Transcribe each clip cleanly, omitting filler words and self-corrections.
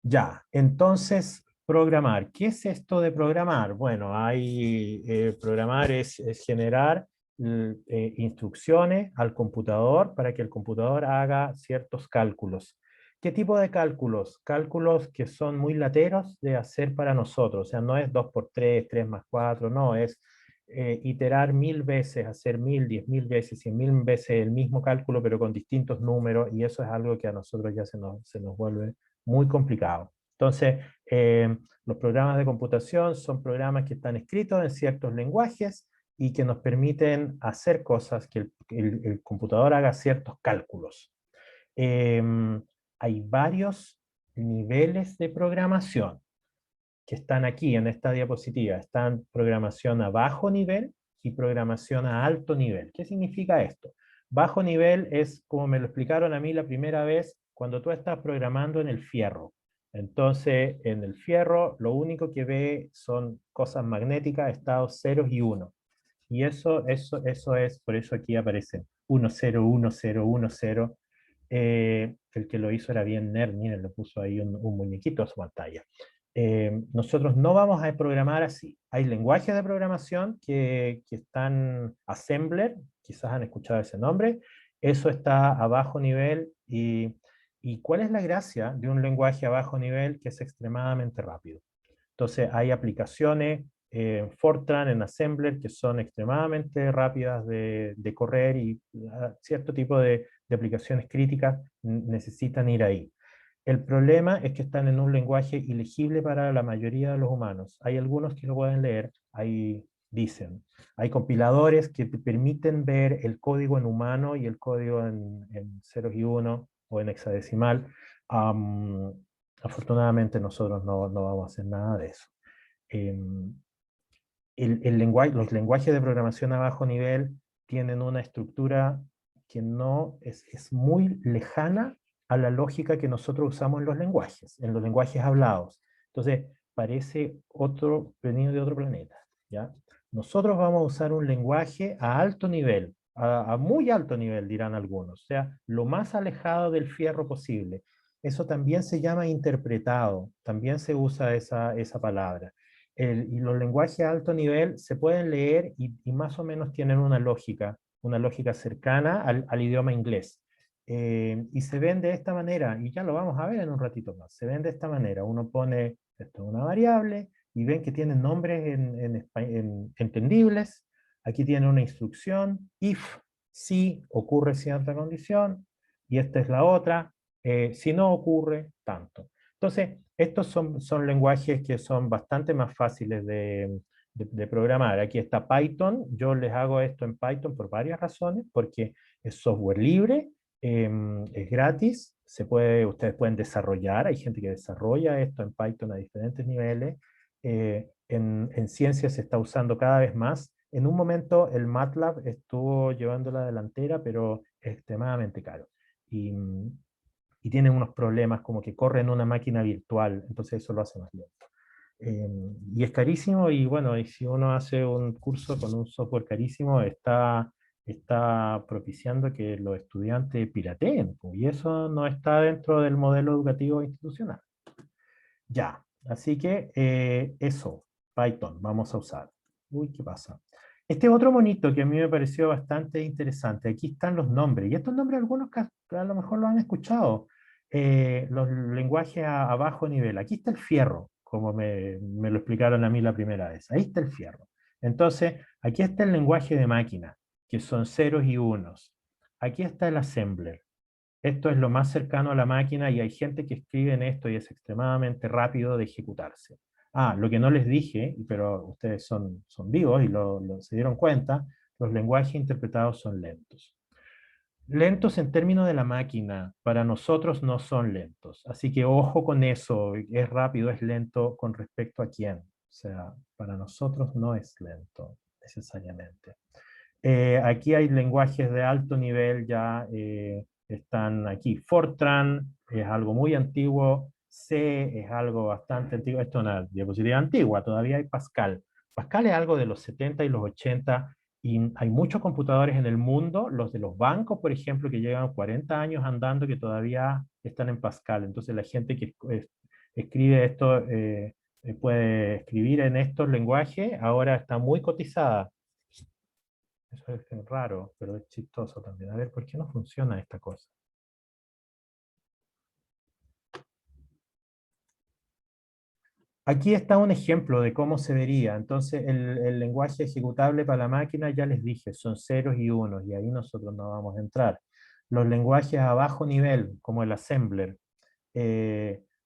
Ya, entonces, programar. ¿Qué es esto de programar? Bueno, programar es generar instrucciones al computador para que el computador haga ciertos cálculos. ¿Qué tipo de cálculos? Cálculos que son muy lateros de hacer para nosotros. O sea, no es 2 por 3, 3 más 4, no, es iterar 1000 veces, hacer 1000, 10.000 veces, 100.000 veces el mismo cálculo, pero con distintos números, y eso es algo que a nosotros ya se nos vuelve muy complicado. Entonces, los programas de computación son programas que están escritos en ciertos lenguajes y que nos permiten hacer cosas, que el computador haga ciertos cálculos. Eh, Hay varios niveles de programación que están aquí en esta diapositiva. Están programación a bajo nivel y programación a alto nivel. ¿Qué significa esto? Bajo nivel es, como me lo explicaron a mí la primera vez, cuando tú estás programando en el fierro. Entonces, en el fierro lo único que ve son cosas magnéticas, estados ceros y uno. Y eso es, por eso aquí aparecen 1, 0, 1, 0, 1, 0. El que lo hizo era bien nerd, miren, le puso ahí un muñequito a su pantalla. Nosotros no vamos a programar así. Hay lenguajes de programación que están assembler, quizás han escuchado ese nombre, eso está a bajo nivel y ¿cuál es la gracia de un lenguaje a bajo nivel que es extremadamente rápido? Entonces hay aplicaciones en Fortran, en Assembler, que son extremadamente rápidas de correr y cierto tipo de aplicaciones críticas necesitan ir ahí. El problema es que están en un lenguaje ilegible para la mayoría de los humanos. Hay algunos que lo pueden leer, ahí dicen. Hay compiladores que te permiten ver el código en humano y el código en ceros y uno o en hexadecimal. Um, Afortunadamente nosotros no vamos a hacer nada de eso. Em, los lenguajes de programación a bajo nivel tienen una estructura que no es muy lejana a la lógica que nosotros usamos en los lenguajes hablados. Entonces, parece otro, venido de otro planeta, ¿ya? Nosotros vamos a usar un lenguaje a alto nivel, a muy alto nivel, dirán algunos, o sea, lo más alejado del fierro posible. Eso también se llama interpretado, también se usa esa palabra. Y los lenguajes a alto nivel se pueden leer y más o menos tienen una lógica cercana al idioma inglés. Y se ven de esta manera, y ya lo vamos a ver en un ratito más, se ven de esta manera. Uno pone esto una variable y ven que tienen nombres entendibles. Aquí tiene una instrucción, if, si ocurre cierta condición, y esta es la otra, si no ocurre, tanto. Entonces, estos son lenguajes que son bastante más fáciles de programar. Aquí está Python. Yo les hago esto en Python por varias razones, porque es software libre, es gratis, ustedes pueden desarrollar, hay gente que desarrolla esto en Python a diferentes niveles. En ciencia se está usando cada vez más. En un momento el MATLAB estuvo llevando la delantera, pero es extremadamente caro. Y, y tienen unos problemas como que corren una máquina virtual, entonces eso lo hace más lento. Y es carísimo y bueno, y si uno hace un curso con un software carísimo, está propiciando que los estudiantes pirateen, pues, y eso no está dentro del modelo educativo institucional. Ya, así que eso, Python, vamos a usar. Uy, ¿qué pasa? Este otro monito que a mí me pareció bastante interesante, aquí están los nombres, y estos nombres algunos a lo mejor lo han escuchado, los lenguajes a bajo nivel. Aquí está el fierro, como me lo explicaron a mí la primera vez. Ahí está el fierro. Entonces, aquí está el lenguaje de máquina, que son ceros y unos. Aquí está el assembler. Esto es lo más cercano a la máquina y hay gente que escribe en esto y es extremadamente rápido de ejecutarse. Ah, lo que no les dije, pero ustedes son vivos y se dieron cuenta, los lenguajes interpretados son lentos. Lentos en términos de la máquina, para nosotros no son lentos. Así que ojo con eso, es rápido, es lento con respecto a quién. O sea, para nosotros no es lento necesariamente. Aquí hay lenguajes de alto nivel, ya están aquí. Fortran es algo muy antiguo, C es algo bastante antiguo, esto es una diapositiva antigua, todavía hay Pascal. Pascal es algo de los 70 y los 80 y hay muchos computadores en el mundo, los de los bancos, por ejemplo, que llevan 40 años andando, que todavía están en Pascal. Entonces la gente que escribe esto, puede escribir en estos lenguajes, ahora está muy cotizada. Eso es raro, pero es chistoso también. A ver, ¿por qué no funciona esta cosa? Aquí está un ejemplo de cómo se vería. Entonces, el lenguaje ejecutable para la máquina, ya les dije, son ceros y unos, y ahí nosotros no vamos a entrar. Los lenguajes a bajo nivel, como el assembler,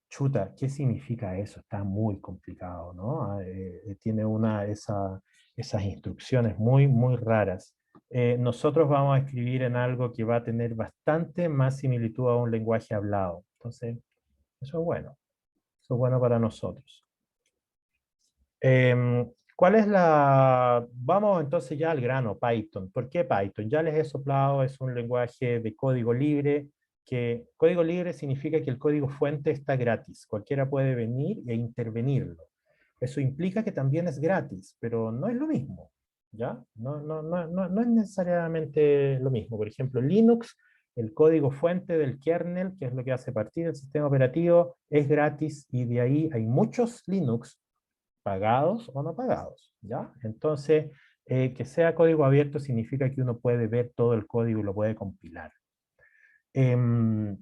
chuta, ¿qué significa eso? Está muy complicado, ¿no? Tiene esas instrucciones muy, muy raras. Nosotros vamos a escribir en algo que va a tener bastante más similitud a un lenguaje hablado. Entonces, eso es bueno para nosotros. ¿Cuál es la...? Vamos entonces ya al grano, Python. ¿Por qué Python? Ya les he soplado, es un lenguaje de código libre, que código libre significa que el código fuente está gratis. Cualquiera puede venir e intervenirlo. Eso implica que también es gratis, pero no es lo mismo, ¿ya? No es necesariamente lo mismo. Por ejemplo, Linux, el código fuente del kernel, que es lo que hace partir del sistema operativo, es gratis y de ahí hay muchos Linux pagados o no pagados, ¿ya? Entonces, que sea código abierto significa que uno puede ver todo el código y lo puede compilar. Em,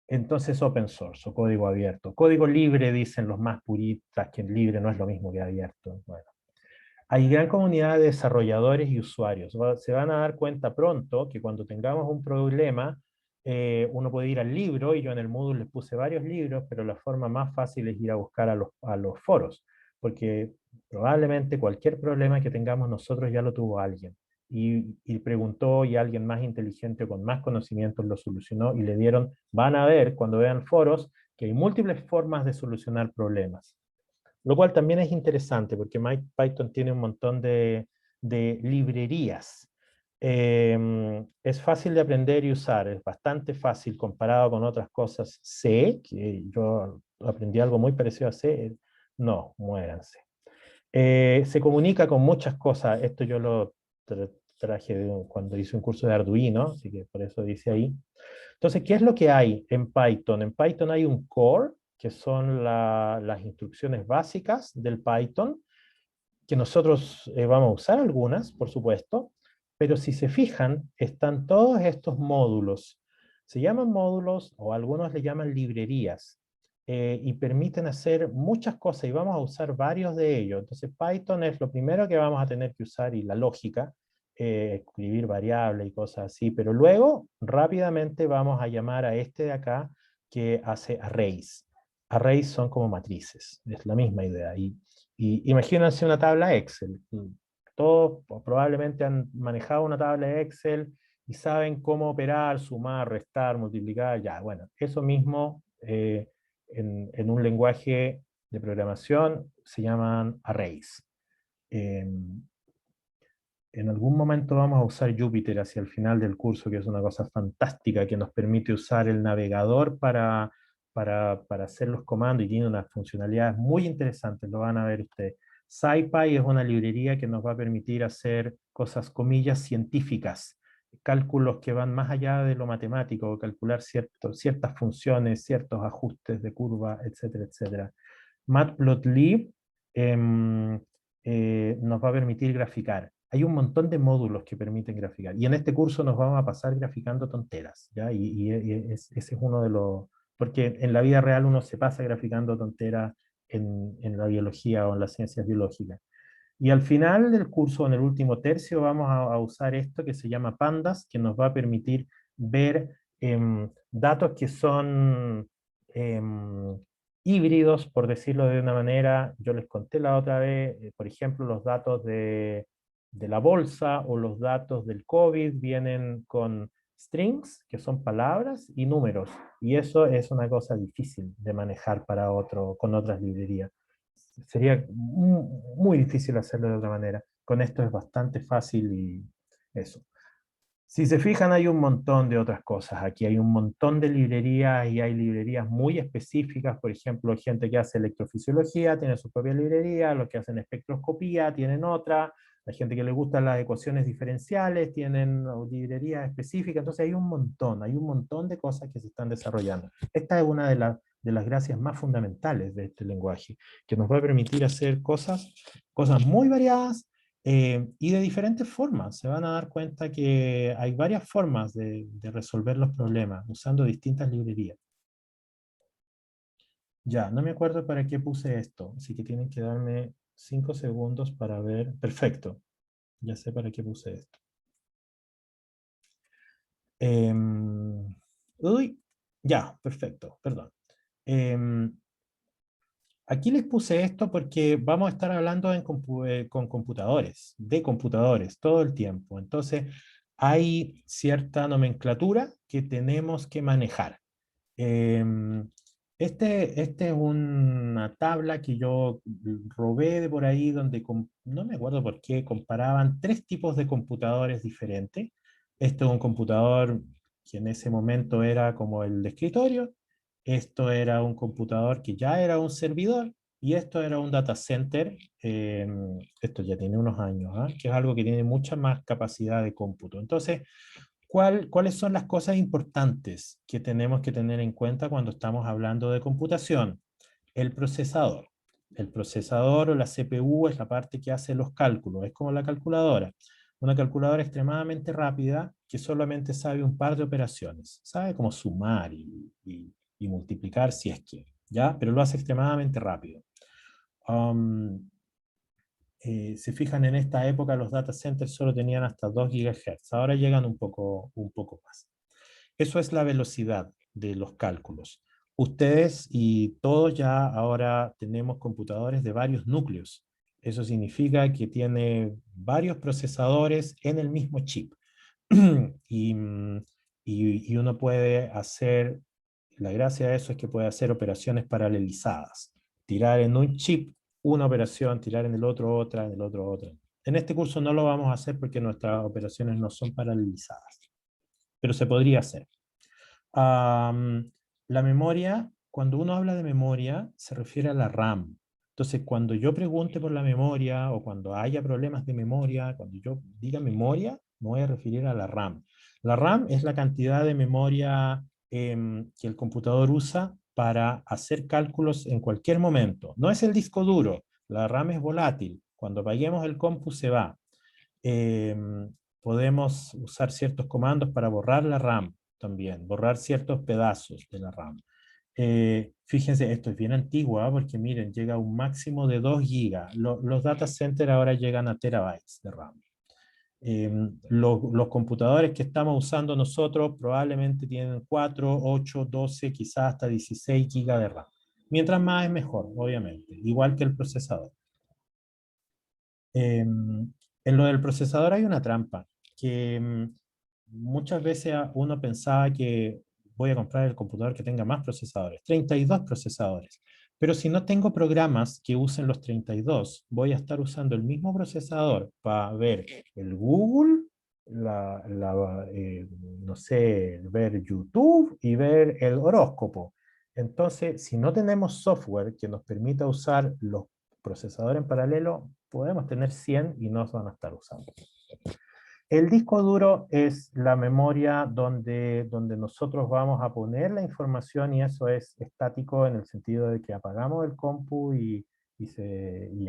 entonces, open source o código abierto. Código libre, dicen los más puristas, que libre no es lo mismo que abierto. Bueno, hay gran comunidad de desarrolladores y usuarios. Se van a dar cuenta pronto que cuando tengamos un problema, uno puede ir al libro, y yo en el Moodle les puse varios libros, pero la forma más fácil es ir a buscar a los foros, porque probablemente cualquier problema que tengamos nosotros ya lo tuvo alguien. Y preguntó, y alguien más inteligente o con más conocimientos lo solucionó, y le dieron, van a ver cuando vean foros, que hay múltiples formas de solucionar problemas. Lo cual también es interesante porque Python tiene un montón de librerías. Es fácil de aprender y usar, es bastante fácil comparado con otras cosas. C, que yo aprendí algo muy parecido a C, no, muéranse. Se comunica con muchas cosas, esto yo lo traje cuando hice un curso de Arduino, así que por eso dice ahí. Entonces, ¿qué es lo que hay en Python? En Python hay un core, que son las instrucciones básicas del Python, que nosotros vamos a usar algunas, por supuesto, pero si se fijan, están todos estos módulos. Se llaman módulos o algunos le llaman librerías, y permiten hacer muchas cosas y vamos a usar varios de ellos. Entonces Python es lo primero que vamos a tener que usar, y la lógica, escribir variables y cosas así, pero luego rápidamente vamos a llamar a este de acá que hace arrays. Arrays son como matrices, es la misma idea. Y imagínense una tabla Excel. Todos probablemente han manejado una tabla Excel y saben cómo operar, sumar, restar, multiplicar. Ya, bueno, eso mismo en un lenguaje de programación se llaman arrays. En algún momento vamos a usar Jupyter hacia el final del curso, que es una cosa fantástica que nos permite usar el navegador para hacer los comandos, y tiene unas funcionalidades muy interesantes, lo van a ver ustedes. SciPy es una librería que nos va a permitir hacer cosas, comillas, científicas, cálculos que van más allá de lo matemático, calcular ciertas funciones, ciertos ajustes de curva, etcétera, etcétera. Matplotlib nos va a permitir graficar. Hay un montón de módulos que permiten graficar. Y en este curso nos vamos a pasar graficando tonteras, ¿ya? Ese es uno de los... Porque en la vida real uno se pasa graficando tonteras en la biología o en las ciencias biológicas. Y al final del curso, en el último tercio, vamos a usar esto que se llama Pandas, que nos va a permitir ver datos que son híbridos, por decirlo de una manera. Yo les conté la otra vez, por ejemplo, los datos de la bolsa o los datos del COVID vienen con strings, que son palabras, y números. Y eso es una cosa difícil de manejar con otras librerías. Sería muy difícil hacerlo de otra manera. Con esto es bastante fácil y eso. Si se fijan, hay un montón de otras cosas. Aquí hay un montón de librerías, y hay librerías muy específicas. Por ejemplo, gente que hace electrofisiología tiene su propia librería, los que hacen espectroscopía tienen otra, la gente que le gustan las ecuaciones diferenciales tienen librerías específicas. Entonces hay un montón de cosas que se están desarrollando. Esta es una de las gracias más fundamentales de este lenguaje, que nos va a permitir hacer cosas muy variadas y de diferentes formas. Se van a dar cuenta que hay varias formas de resolver los problemas usando distintas librerías. Ya, no me acuerdo para qué puse esto, así que tienen que darme 5 segundos para ver. Perfecto, ya sé para qué puse esto. Uy, ya, perfecto, perdón. Aquí les puse esto porque vamos a estar hablando con computadores, de computadores, todo el tiempo. Entonces, hay cierta nomenclatura que tenemos que manejar. Em, este es una tabla que yo robé de por ahí donde, no me acuerdo por qué, comparaban tres tipos de computadores diferentes. Este es un computador que en ese momento era como el de escritorio, esto era un computador que ya era un servidor, y esto era un data center, esto ya tiene unos años, ¿ah? Que es algo que tiene mucha más capacidad de cómputo. Entonces, ¿cuáles son las cosas importantes que tenemos que tener en cuenta cuando estamos hablando de computación? El procesador. El procesador o la CPU es la parte que hace los cálculos, es como la calculadora. Una calculadora extremadamente rápida que solamente sabe un par de operaciones. Sabe cómo sumar y multiplicar si es que, ¿ya? Pero lo hace extremadamente rápido. Um, se fijan en esta época los data centers solo tenían hasta 2 GHz, ahora llegan un poco más. Eso es la velocidad de los cálculos. Ustedes y todos ya ahora tenemos computadores de varios núcleos. Eso significa que tiene varios procesadores en el mismo chip. y, y uno puede hacer, la gracia de eso es que puede hacer operaciones paralelizadas. Tirar en un chip una operación, tirar en el otro otra, en el otro otra. En este curso no lo vamos a hacer porque nuestras operaciones no son paralelizadas, pero se podría hacer. La memoria, cuando uno habla de memoria, se refiere a la RAM. Entonces, cuando yo pregunte por la memoria o cuando haya problemas de memoria, cuando yo diga memoria, me voy a referir a la RAM. La RAM es la cantidad de memoria que el computador usa para hacer cálculos en cualquier momento. No es el disco duro, la RAM es volátil. Cuando apaguemos el compu se va. Podemos usar ciertos comandos para borrar la RAM también, borrar ciertos pedazos de la RAM. Fíjense, esto es bien antiguo, ¿eh? Porque miren, llega a un máximo de 2 GB. Los data centers ahora llegan a terabytes de RAM. Los computadores que estamos usando nosotros probablemente tienen 4, 8, 12, quizás hasta 16 GB de RAM. Mientras más es mejor, obviamente, igual que el procesador. En lo del procesador hay una trampa, que muchas veces uno pensaba que voy a comprar el computador que tenga más procesadores, 32 procesadores, pero si no tengo programas que usen los 32, voy a estar usando el mismo procesador para ver el Google, no sé, ver YouTube y ver el horóscopo. Entonces, si no tenemos software que nos permita usar los procesadores en paralelo, podemos tener 100 y no se van a estar usando. El disco duro es la memoria donde nosotros vamos a poner la información y eso es estático en el sentido de que apagamos el compu y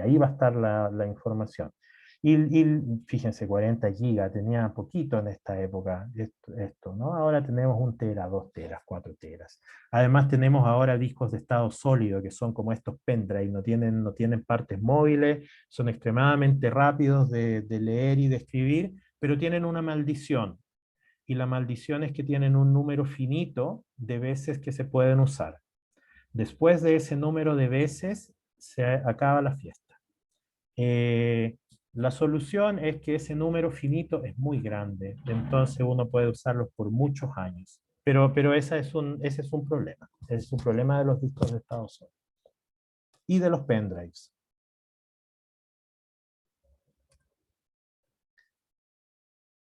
ahí va a estar la información. Y fíjense, 40 gigas, tenía poquito en esta época esto, ¿no? Ahora tenemos 1 tera, 2 teras, 4 teras. Además tenemos ahora discos de estado sólido, que son como estos pendrive, no tienen partes móviles, son extremadamente rápidos de leer y de escribir, pero tienen una maldición. Y la maldición es que tienen un número finito de veces que se pueden usar. Después de ese número de veces, se acaba la fiesta. La solución es que ese número finito es muy grande, entonces uno puede usarlos por muchos años. Pero ese es un problema. Es un problema de los discos de estado sólido y de los pendrives.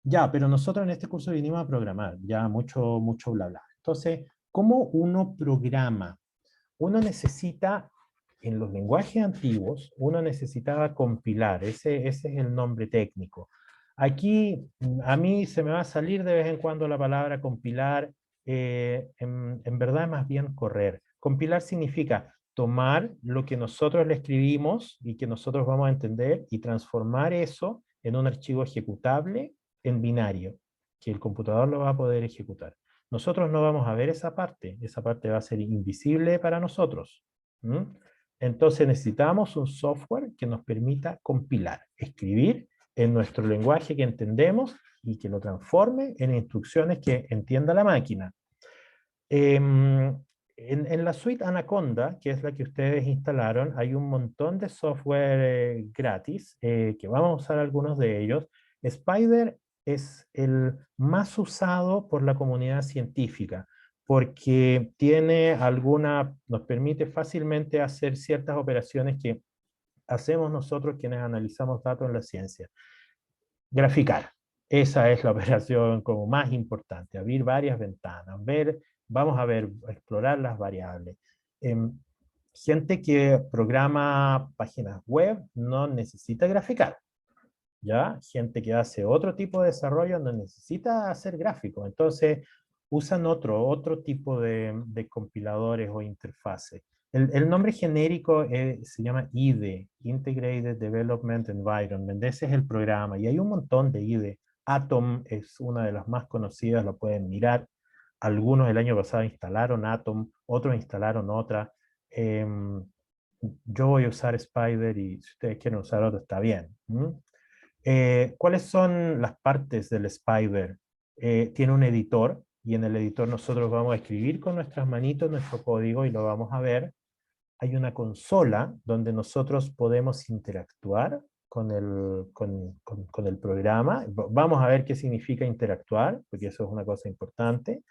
Ya, pero nosotros en este curso vinimos a programar, ya mucho bla bla. Entonces, ¿cómo uno programa? Uno necesita, en los lenguajes antiguos, uno necesitaba compilar, ese es el nombre técnico. Aquí a mí se me va a salir de vez en cuando la palabra compilar, en verdad es más bien correr. Compilar significa tomar lo que nosotros le escribimos y que nosotros vamos a entender y transformar eso en un archivo ejecutable en binario, que el computador lo va a poder ejecutar. Nosotros no vamos a ver esa parte va a ser invisible para nosotros. ¿Mm? Entonces necesitamos un software que nos permita compilar, escribir en nuestro lenguaje que entendemos y que lo transforme en instrucciones que entienda la máquina. En la suite Anaconda, que es la que ustedes instalaron, hay un montón de software gratis, que vamos a usar algunos de ellos. Spider es el más usado por la comunidad científica, porque nos permite fácilmente hacer ciertas operaciones que hacemos nosotros quienes analizamos datos en la ciencia. Graficar. Esa es la operación como más importante, abrir varias ventanas, vamos a ver, explorar las variables. Gente que programa páginas web no necesita graficar, ¿ya? Gente que hace otro tipo de desarrollo no necesita hacer gráficos, entonces usan otro tipo de compiladores o interfaces. El nombre genérico se llama IDE, Integrated Development Environment. Ese es el programa, y hay un montón de IDE. Atom es una de las más conocidas, lo pueden mirar. Algunos el año pasado instalaron Atom, otros instalaron otra. Yo voy a usar Spider, y si ustedes quieren usar otro, está bien. ¿Cuáles son las partes del Spider? Tiene un editor, y en el editor nosotros vamos a escribir con nuestras manitos nuestro código y lo vamos a ver. Hay una consola donde nosotros podemos interactuar con el programa. Vamos a ver qué significa interactuar, porque eso es una cosa importante.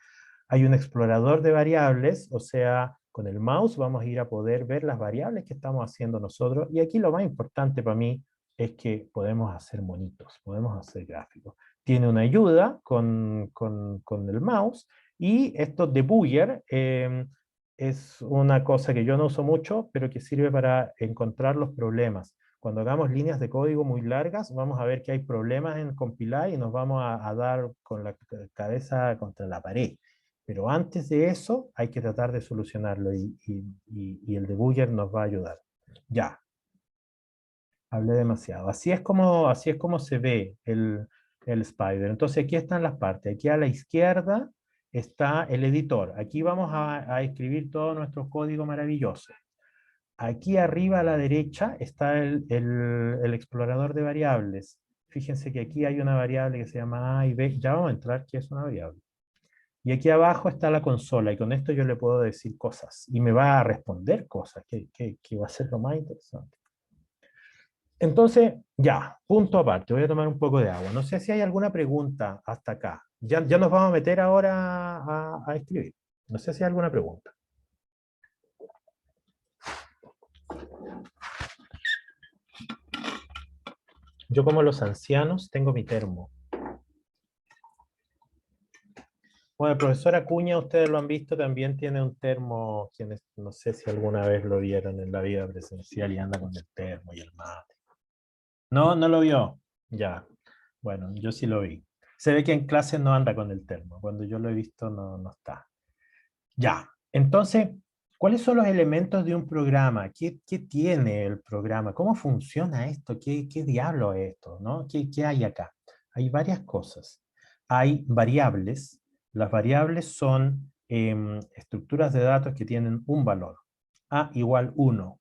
Hay un explorador de variables, o sea, con el mouse vamos a ir a poder ver las variables que estamos haciendo nosotros. Y aquí lo más importante para mí es que podemos hacer monitos, podemos hacer gráficos. Tiene una ayuda con el mouse, y esto debugger es una cosa que yo no uso mucho, pero que sirve para encontrar los problemas. Cuando hagamos líneas de código muy largas, vamos a ver que hay problemas en compilar y nos vamos a dar con la cabeza contra la pared. Pero antes de eso hay que tratar de solucionarlo, y el debugger nos va a ayudar. Ya, hablé demasiado. Así es como se ve el Spider. Entonces aquí están las partes. Aquí a la izquierda está el editor. Aquí vamos a escribir todo nuestro código maravilloso. Aquí arriba a la derecha está el explorador de variables. Fíjense que aquí hay una variable que se llama A y B. Ya vamos a entrar qué es una variable. Y aquí abajo está la consola, y con esto yo le puedo decir cosas, y me va a responder cosas, que va a ser lo más interesante. Entonces, ya, punto aparte, voy a tomar un poco de agua. No sé si hay alguna pregunta hasta acá. Ya nos vamos a meter ahora a escribir. No sé si hay alguna pregunta. Yo, como los ancianos, tengo mi termo. Bueno, el profesor Acuña, ustedes lo han visto, también tiene un termo, quienes no sé si alguna vez lo vieron en la vida presencial, y anda con el termo y el mate. No, no lo vio. Ya. Bueno, yo sí lo vi. Se ve que en clase no anda con el termo. Cuando yo lo he visto no está. Ya. Entonces, ¿cuáles son los elementos de un programa? ¿Qué tiene el programa? ¿Cómo funciona esto? ¿Qué diablo es esto? ¿No? ¿Qué hay acá? Hay varias cosas. Hay variables. Las variables son estructuras de datos que tienen un valor. A igual 1.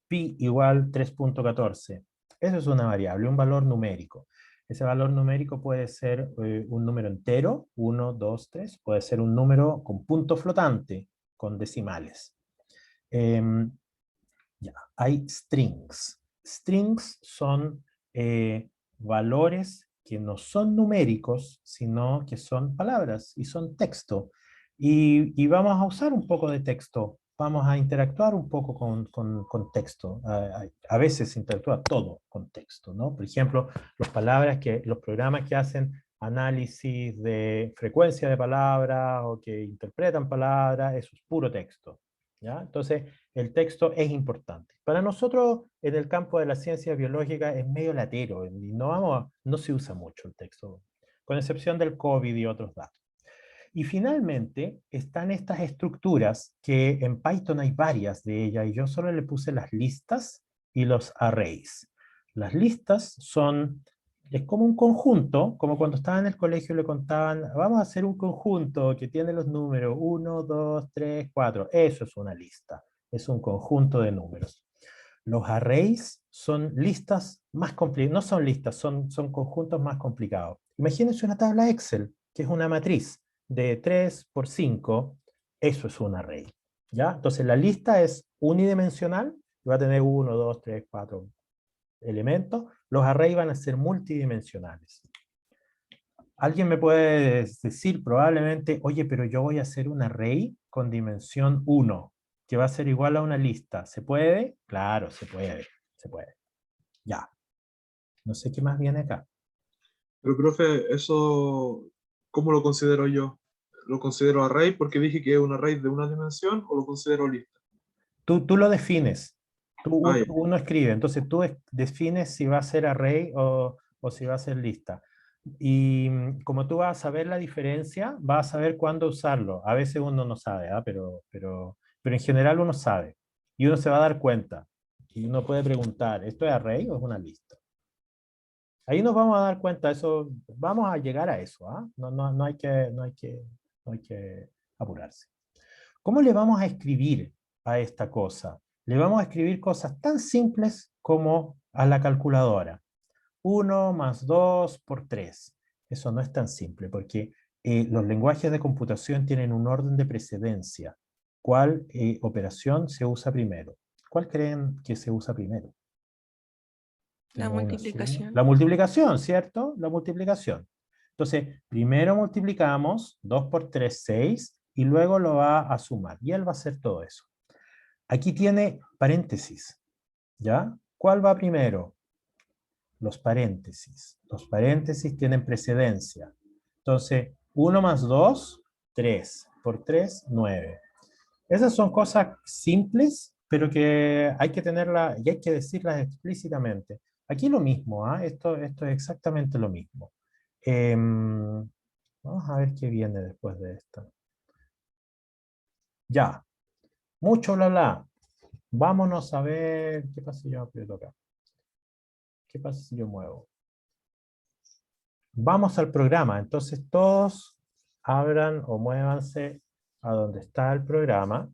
Pi igual 3.14. Eso es una variable, un valor numérico. Ese valor numérico puede ser un número entero, 1, 2, 3, puede ser un número con punto flotante, con decimales. Ya, hay strings. Strings son valores que no son numéricos, sino que son palabras y son texto. Y vamos a usar un poco de texto, vamos a interactuar un poco con texto. A veces interactúa todo con texto, ¿no? Por ejemplo, los programas que hacen análisis de frecuencia de palabras o que interpretan palabras, eso es puro texto, ¿ya? Entonces, el texto es importante. Para nosotros, en el campo de la ciencia biológica, es medio latero, y no se usa mucho el texto, con excepción del COVID y otros datos. Y finalmente están estas estructuras que en Python hay varias de ellas y yo solo le puse las listas y los arrays. Las listas son, es como un conjunto, como cuando estaba en el colegio le contaban, vamos a hacer un conjunto que tiene los números 1, 2, 3, 4. Eso es una lista, es un conjunto de números. Los arrays son listas más complicadas, no son listas, son conjuntos más complicados. Imagínense una tabla Excel, que es una matriz de 3 por 5, eso es un array. ¿Ya? Entonces la lista es unidimensional, va a tener 1, 2, 3, 4 elementos. Los arrays van a ser multidimensionales. Alguien me puede decir probablemente, oye, pero yo voy a hacer un array con dimensión 1, que va a ser igual a una lista. ¿Se puede? Claro, se puede. Se puede. Ya. No sé qué más viene acá. Pero, profe, eso, ¿cómo lo considero yo? ¿Lo considero array porque dije que es un array de una dimensión o lo considero lista? Tú lo defines. Ah, ya. Uno escribe. Entonces tú defines si va a ser array o si va a ser lista. Y como tú vas a saber la diferencia, vas a saber cuándo usarlo. A veces uno no sabe, ¿ah? Pero en general uno sabe. Y uno se va a dar cuenta. Y uno puede preguntar, ¿esto es array o es una lista? Ahí nos vamos a dar cuenta, eso, vamos a llegar a eso, ¿ah? No hay no hay que apurarse. ¿Cómo le vamos a escribir a esta cosa? Le vamos a escribir cosas tan simples como a la calculadora. 1 más 2 por 3. Eso no es tan simple porque los lenguajes de computación tienen un orden de precedencia. ¿Cuál operación se usa primero? ¿Cuál creen que se usa primero? La Tengo una suma. multiplicación. La multiplicación, ¿cierto? La multiplicación. Entonces, primero multiplicamos 2 por 3, 6, y luego lo va a sumar. Y él va a hacer todo eso. Aquí tiene paréntesis, ¿ya? ¿Cuál va primero? Los paréntesis. Los paréntesis tienen precedencia. Entonces, 1 más 2, 3. Por 3, 9. Esas son cosas simples, pero que hay que tenerlas y hay que decirlas explícitamente. Aquí lo mismo, ¿ah? Esto es exactamente lo mismo. Vamos a ver qué viene después de esto. Ya, mucho bla bla. Vámonos a ver, ¿qué pasa si yo aprieto acá? ¿Qué pasa si yo muevo? Vamos al programa, entonces todos abran o muévanse a donde está el programa.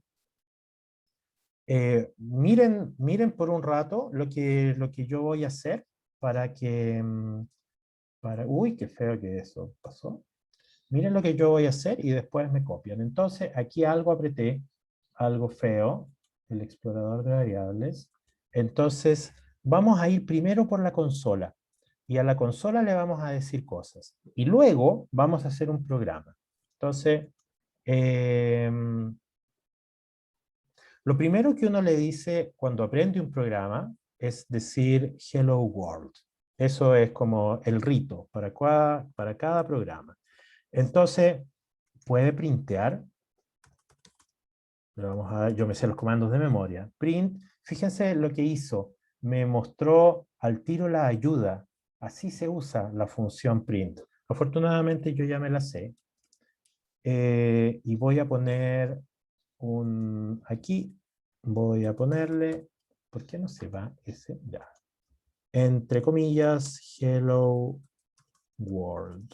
Miren por un rato lo que yo voy a hacer para que... uy, qué feo que eso pasó. Miren lo que yo voy a hacer y después me copian. Entonces, aquí algo apreté, algo feo, el explorador de variables. Entonces, vamos a ir primero por la consola. Y a la consola le vamos a decir cosas. Y luego vamos a hacer un programa. Entonces, lo primero que uno le dice cuando aprende un programa es decir Hello World. Eso es como el rito para cada programa. Entonces, puede printear. Yo me sé los comandos de memoria. Print, fíjense lo que hizo. Me mostró al tiro la ayuda. Así se usa la función print. Afortunadamente yo ya me la sé. Y voy a poner aquí voy a ponerle, ¿por qué no se va ese? Ya. Entre comillas, hello world.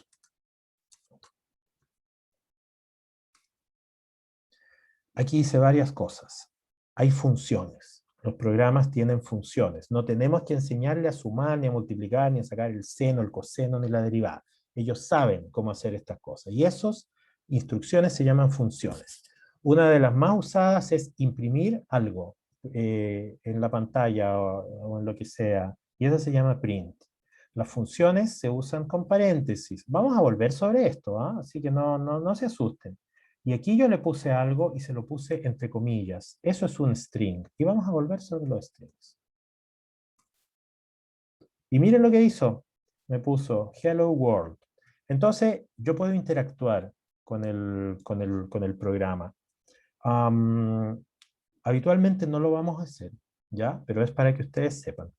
Aquí hice varias cosas. Hay funciones. Los programas tienen funciones. No tenemos que enseñarle a sumar, ni a multiplicar, ni a sacar el seno, el coseno, ni la derivada. Ellos saben cómo hacer estas cosas. Y esas instrucciones se llaman funciones. Una de las más usadas es imprimir algo en la pantalla o en lo que sea. Y eso se llama print. Las funciones se usan con paréntesis. Vamos a volver sobre esto, ¿ah? Así que no se asusten. Y aquí yo le puse algo y se lo puse entre comillas. Eso es un string. Y vamos a volver sobre los strings. Y miren lo que hizo. Me puso hello world. Entonces yo puedo interactuar con el programa. Habitualmente no lo vamos a hacer, ¿ya? Pero es para que ustedes sepan.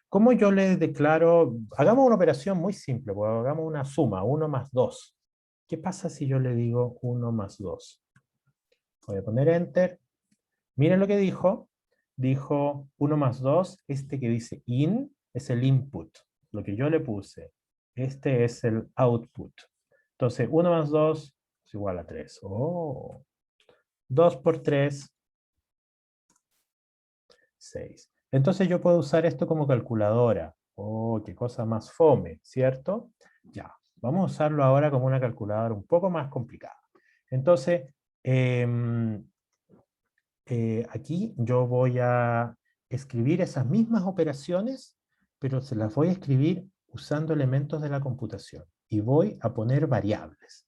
¿Cómo yo le declaro? Hagamos una operación muy simple, pues hagamos una suma, 1 más 2. ¿Qué pasa si yo le digo 1 más 2? Voy a poner Enter. Miren lo que dijo. Dijo 1 más 2. Este que dice in es el input. Lo que yo le puse. Este es el output. Entonces 1 más 2 es igual a 3. Oh. 2 por 3, 6. Entonces yo puedo usar esto como calculadora. Oh, qué cosa más fome, ¿cierto? Ya, vamos a usarlo ahora como una calculadora un poco más complicada. Entonces, aquí yo voy a escribir esas mismas operaciones, pero se las voy a escribir usando elementos de la computación. Y voy a poner variables.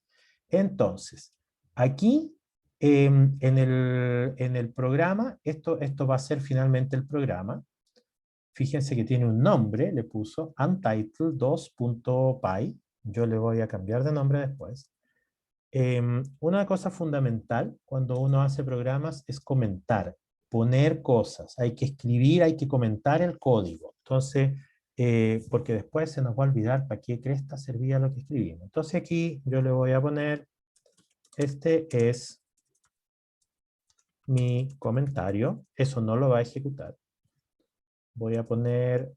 Entonces, aquí en el programa, esto va a ser finalmente el programa. Fíjense que tiene un nombre, le puso untitled2.py. Yo le voy a cambiar de nombre después. Una cosa fundamental cuando uno hace programas es comentar, poner cosas. Hay que escribir, hay que comentar el código. Entonces, porque después se nos va a olvidar para qué cresta servía lo que escribimos. Entonces aquí yo le voy a poner, este es mi comentario. Eso no lo va a ejecutar. Voy a poner,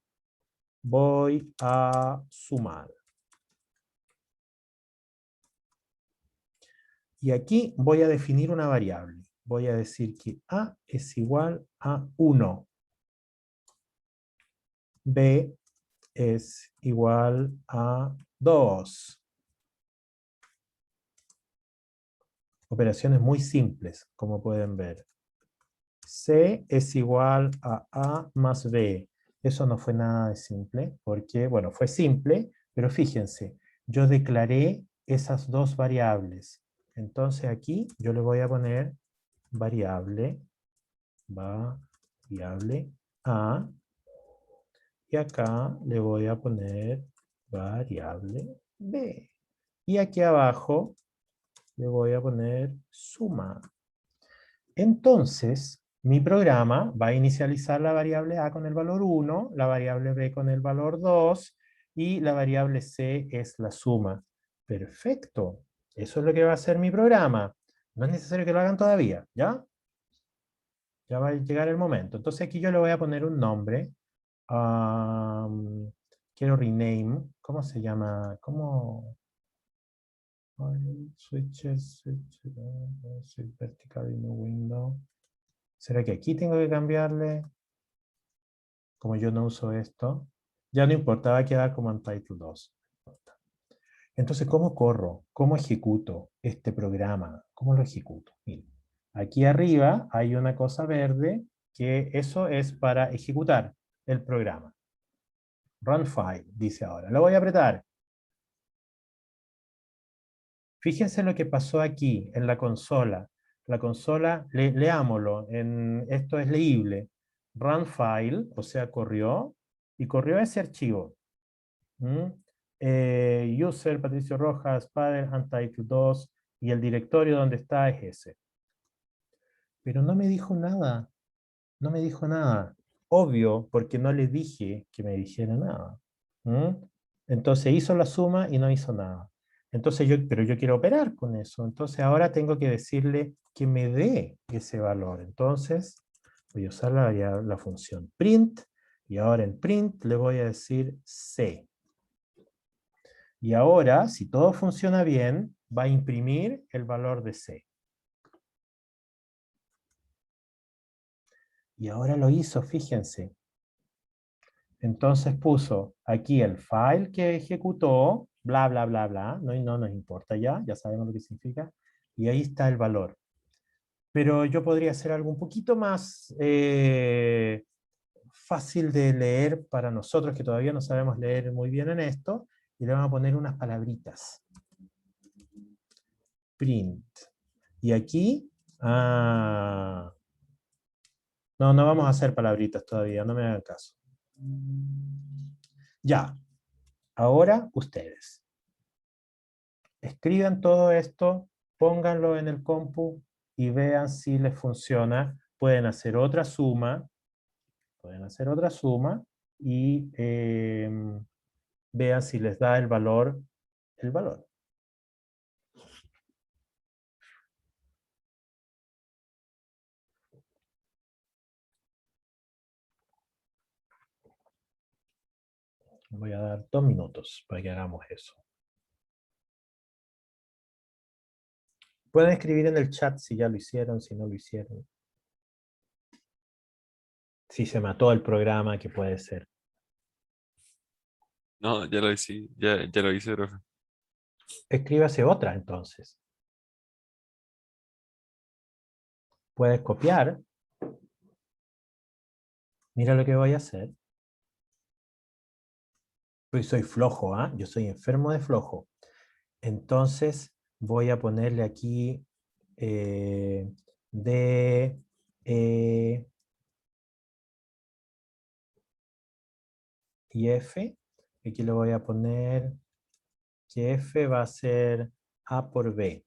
voy a sumar. Y aquí voy a definir una variable. Voy a decir que A es igual a 1. B es igual a 2. Operaciones muy simples, como pueden ver. C es igual a A más B. Eso no fue nada de simple, porque, bueno, fue simple, pero fíjense, yo declaré esas dos variables. Entonces aquí yo le voy a poner variable A, y acá le voy a poner variable B. Y aquí abajo le voy a poner suma. Entonces, mi programa va a inicializar la variable A con el valor 1, la variable B con el valor 2, y la variable C es la suma. Perfecto. Eso es lo que va a hacer mi programa. No es necesario que lo hagan todavía, ¿ya? Ya va a llegar el momento. Entonces aquí yo le voy a poner un nombre. Quiero rename. ¿Cómo se llama? ¿Cómo? Switches, switch vertical in the window. ¿Será que aquí tengo que cambiarle? Como yo no uso esto. Ya no importa, va a quedar como Untitled2. Entonces, ¿cómo corro? ¿Cómo ejecuto este programa? ¿Cómo lo ejecuto? Miren, aquí arriba hay una cosa verde que eso es para ejecutar el programa. Run file, dice ahora. Lo voy a apretar. Fíjense lo que pasó aquí en la consola. La consola, leámoslo, esto es leíble. Run file, o sea, corrió, y corrió ese archivo. User, Patricio Rojas, padre, Untitled2, y el directorio donde está es ese. Pero no me dijo nada. No me dijo nada. Obvio, porque no le dije que me dijera nada. Entonces hizo la suma y no hizo nada. Entonces pero yo quiero operar con eso. Entonces ahora tengo que decirle que me dé ese valor. Entonces voy a usar la función print, y ahora en print le voy a decir C. Y ahora, si todo funciona bien, va a imprimir el valor de C. Y ahora lo hizo, fíjense. Entonces puso aquí el file que ejecutó, bla, bla, bla, bla, no nos importa ya sabemos lo que significa, y ahí está el valor. Pero yo podría hacer algo un poquito más fácil de leer para nosotros que todavía no sabemos leer muy bien en esto, y le vamos a poner unas palabritas. Print. Y aquí, no vamos a hacer palabritas todavía, no me hagan caso. Ya, ahora ustedes. Escriban todo esto, pónganlo en el compu y vean si les funciona. Pueden hacer otra suma, y vean si les da el valor. Voy a dar 2 minutos para que hagamos eso. Pueden escribir en el chat si ya lo hicieron, si no lo hicieron. Si se mató el programa, que puede ser. No, ya lo hice, ya lo hice, profe. Escríbase otra entonces. Puedes copiar. Mira lo que voy a hacer. Pues soy flojo, ¿ah? Yo soy enfermo de flojo. Entonces voy a ponerle aquí D, E y F. Aquí le voy a poner que F va a ser A por B.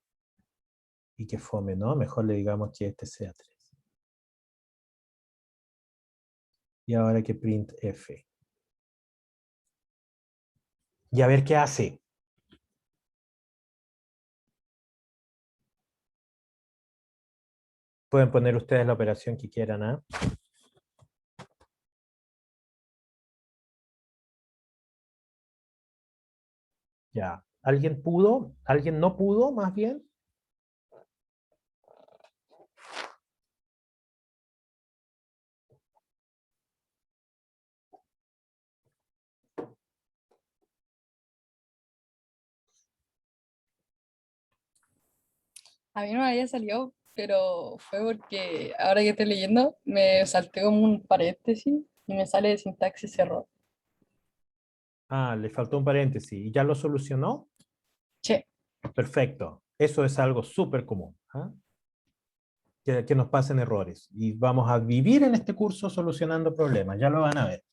Y que fome, ¿no? Mejor le digamos que este sea 3. Y ahora que print F. Y a ver qué hace. Pueden poner ustedes la operación que quieran, ¿ah? Ya. ¿Alguien pudo? ¿Alguien no pudo, más bien? A mí no me había salido, pero fue porque ahora que estoy leyendo me salté como un paréntesis y me sale de sintaxis error. Ah, le faltó un paréntesis. ¿Y ya lo solucionó? Che, Perfecto. Eso es algo súper común. ¿Ah? Que nos pasen errores. Y vamos a vivir en este curso solucionando problemas. Ya lo van a ver.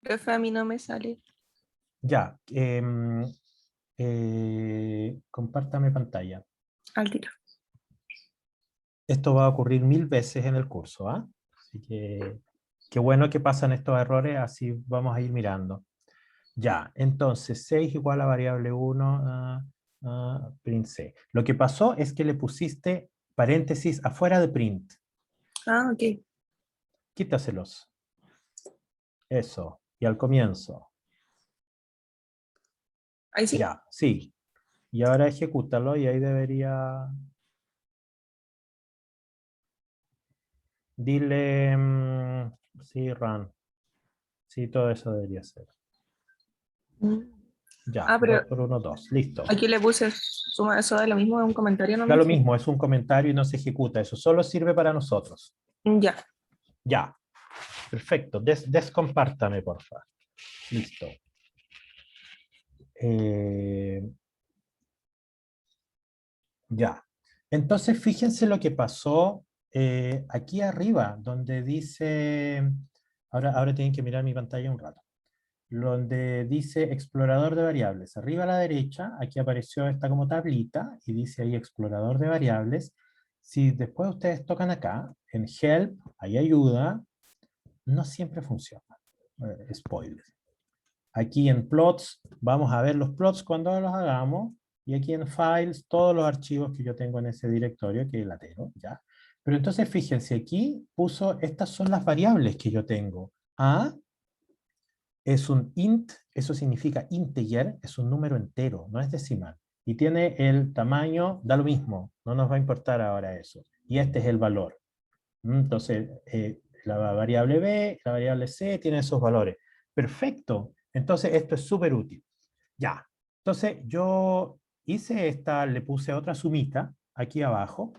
Profe, a mí no me sale. Ya. Compártame pantalla. Al tiro. Esto va a ocurrir 1000 veces en el curso. ¿Ah? Así que qué bueno que pasan estos errores. Así vamos a ir mirando. Ya, entonces 6 igual a variable 1, print C. Lo que pasó es que le pusiste paréntesis afuera de print. Ah, ok. Quítaselos. Eso. Y al comienzo. Ahí sí. Ya, sí. Y ahora ejecútalo y ahí debería... Dile... sí, run. Sí, todo eso debería ser. Mm. Ya, Ah, pero 2 por 1, 2. Listo. aquí le puse suma, eso da lo mismo, es un comentario Da nomás. lo mismo, es un comentario y no se ejecuta. Eso solo sirve para nosotros. Ya. Ya. Perfecto. Descompártame, por favor. Listo. Ya. Entonces, fíjense lo que pasó aquí arriba, donde dice... Ahora tienen que mirar mi pantalla un rato. Donde dice explorador de variables. Arriba a la derecha, aquí apareció esta como tablita, y dice ahí explorador de variables. Si después ustedes tocan acá, en help, hay ayuda, no siempre funciona. Spoiler. Aquí en plots, vamos a ver los plots cuando los hagamos, y aquí en files, todos los archivos que yo tengo en ese directorio, que es latero, ¿ya? Pero entonces fíjense, aquí puso, estas son las variables que yo tengo. A es un int, eso significa integer, es un número entero, no es decimal. Y tiene el tamaño, da lo mismo, no nos va a importar ahora eso. Y este es el valor. Entonces, la variable B, la variable C tienen esos valores. Perfecto. Entonces, esto es súper útil. Ya. Entonces, yo hice esta, le puse otra sumita aquí abajo.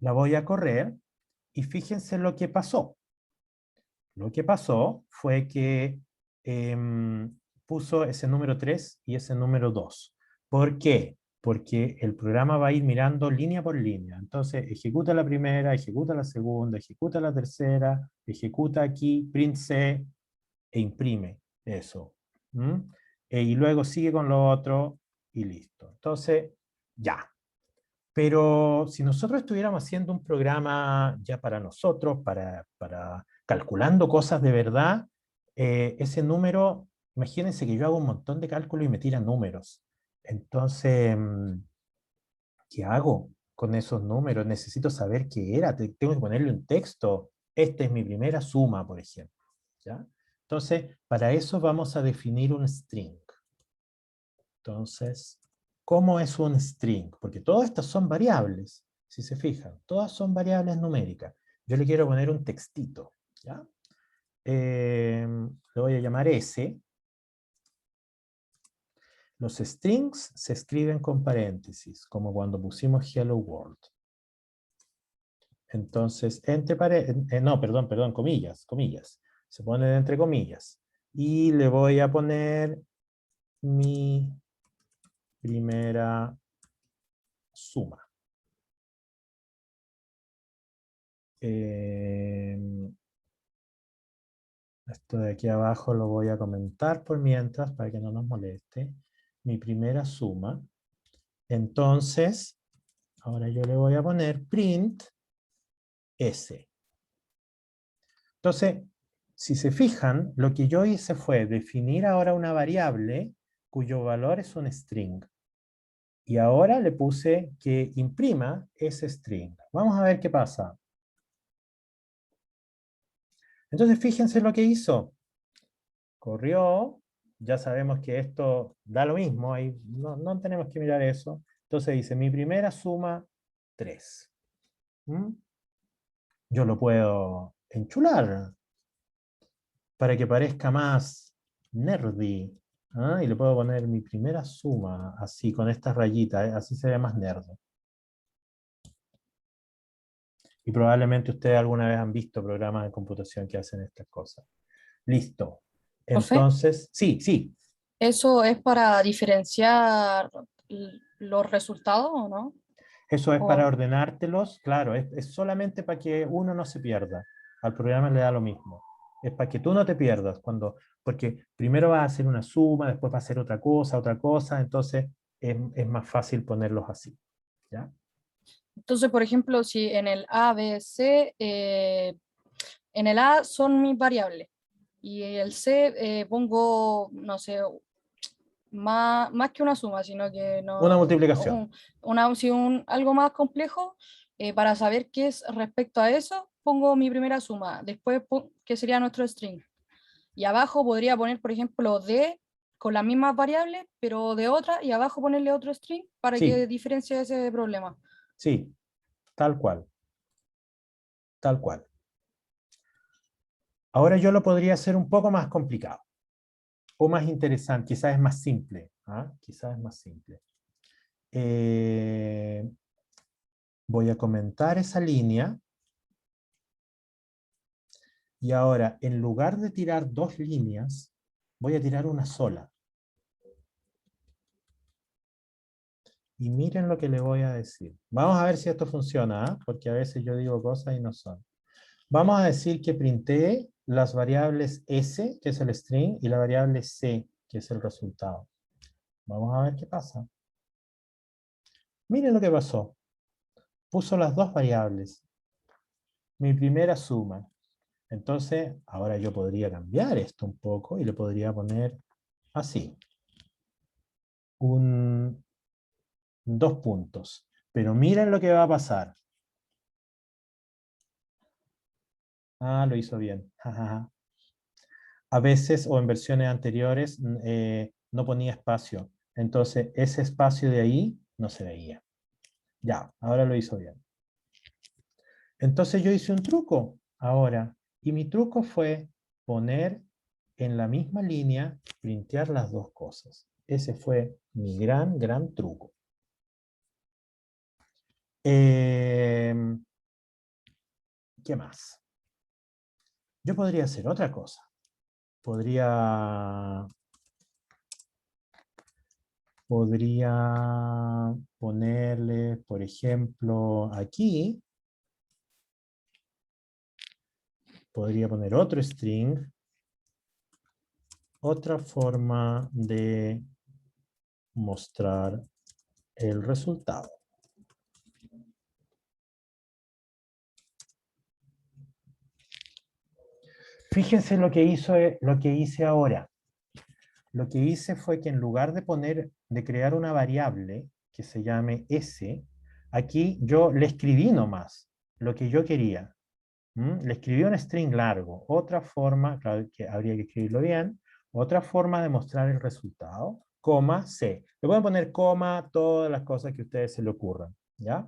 La voy a correr y fíjense lo que pasó. Lo que pasó fue que puso ese número 3 y ese número 2. ¿Por qué? Porque el programa va a ir mirando línea por línea. Entonces, ejecuta la primera, ejecuta la segunda, ejecuta la tercera, ejecuta aquí, print C, e imprime eso. Y luego sigue con lo otro y listo. Entonces, ya. Pero si nosotros estuviéramos haciendo un programa ya para nosotros, para calculando cosas de verdad, ese número, imagínense que yo hago un montón de cálculos y me tiran números. Entonces, ¿qué hago con esos números? Necesito saber qué era, tengo que ponerle un texto. Esta es mi primera suma, por ejemplo. ¿Ya? Entonces, para eso vamos a definir un string. Entonces, ¿cómo es un string? Porque todas estas son variables, si se fijan, todas son variables numéricas. Yo le quiero poner un textito, ¿ya? Lo voy a llamar S. Los strings se escriben con paréntesis, como cuando pusimos Hello World. Entonces, perdón, comillas. Se ponen entre comillas. Y le voy a poner mi primera suma. Esto de aquí abajo lo voy a comentar por mientras, para que no nos moleste. Mi primera suma. Entonces, ahora yo le voy a poner print S. Entonces, si se fijan, lo que yo hice fue definir ahora una variable cuyo valor es un string. Y ahora le puse que imprima ese string. Vamos a ver qué pasa. Entonces, fíjense lo que hizo. Corrió. Ya sabemos que esto da lo mismo. Ahí no tenemos que mirar eso. Entonces dice, mi primera suma 3. Yo lo puedo enchular para que parezca más nerdy. ¿Ah? Y le puedo poner mi primera suma, así, con estas rayitas, así se ve más nerd. Y probablemente ustedes alguna vez han visto programas de computación que hacen estas cosas. Listo. Profe, Entonces, sí. ¿eso es para diferenciar los resultados o no? Eso es para O, ordenártelos, claro, es solamente para que uno no se pierda. Al programa le da lo mismo. Es para que tú no te pierdas, porque primero va a hacer una suma, después va a hacer otra cosa, entonces es más fácil ponerlos así. ¿Ya? entonces, por ejemplo, si en el A, B, C, en el A son mis variables y el C pongo, no sé, más que una suma, sino que Una no, multiplicación. si algo más complejo, para saber qué es respecto a eso, pongo mi primera suma, después qué sería nuestro string. Y abajo podría poner, por ejemplo, D con las mismas variables, pero de otra, y abajo ponerle otro string para que Sí, diferencie ese problema. sí, tal cual, tal cual. Ahora yo lo podría hacer un poco más complicado, o más interesante, quizás es más simple. ¿Ah? Quizás es más simple. Voy a comentar esa línea. Y ahora, en lugar de tirar dos líneas, voy a tirar una sola. Y miren lo que le voy a decir. Vamos a ver si esto funciona, ¿ah? Porque a veces yo digo cosas y no son. Vamos a decir que printee las variables S, que es el string, y la variable C, que es el resultado. Vamos a ver qué pasa. Miren lo que pasó. Puso las dos variables. Mi primera suma. Entonces, ahora yo podría cambiar esto un poco y le podría poner así. Dos puntos. Pero miren lo que va a pasar. Ah, lo hizo bien. A veces, o en versiones anteriores, no ponía espacio. Entonces, ese espacio de ahí no se veía. Ya, ahora lo hizo bien. Entonces yo hice un truco ahora. Y mi truco fue poner en la misma línea, printear las dos cosas. Ese fue mi gran truco. ¿Qué más? Yo podría hacer otra cosa. Podría ponerle, por ejemplo, aquí, podría poner otro string, otra forma de mostrar el resultado. Fíjense lo que hice ahora. Lo que hice fue que en lugar de crear una variable que se llame S, aquí yo le escribí nomás lo que yo quería. Le escribió un string largo. Otra forma, claro que habría que escribirlo bien, otra forma de mostrar el resultado, coma, C. Le pueden poner coma, todas las cosas que a ustedes se le ocurran, ¿ya?